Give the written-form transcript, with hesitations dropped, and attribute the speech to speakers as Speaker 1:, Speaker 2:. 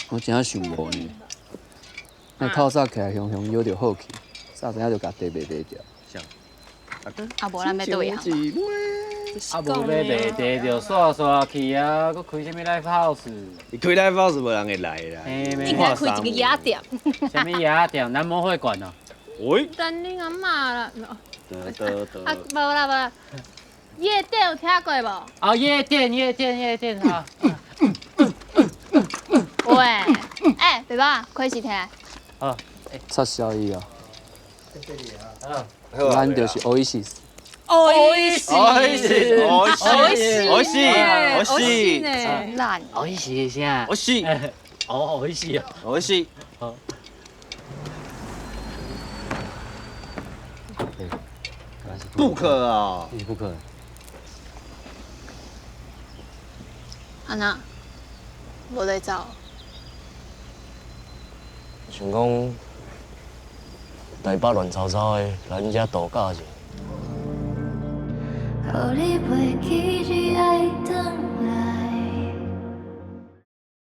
Speaker 1: 我真想无呢。那透早起来雄雄摇着好气，早知影就甲地卖掉。
Speaker 2: 啊，无咱要对啊。
Speaker 3: 啊，无要卖地就刷刷去啊，佮开什么 live house？
Speaker 4: 你开 live house 无人会来啦。
Speaker 2: 应该开一个夜店。
Speaker 3: 什么夜店？南门会馆哦。
Speaker 4: 喂。
Speaker 2: 等恁阿嬷啦。
Speaker 4: 得。
Speaker 2: 啊，无啦。夜店有听过无？
Speaker 3: 哦，夜店哈。
Speaker 2: 喂，爸爸，开始听。
Speaker 3: 好。
Speaker 1: 插小伊哦。
Speaker 4: 好。
Speaker 1: 咱就是 Oasis。
Speaker 2: 烂。
Speaker 3: おいしい啥？
Speaker 4: おいしい。
Speaker 3: 哦，おいしい哦。
Speaker 4: おいしい。
Speaker 3: 好。
Speaker 4: 不可啊！
Speaker 1: 你不可能。
Speaker 2: 安那，无在走。
Speaker 5: 想讲，台北乱糟糟的，来恁遮度假者。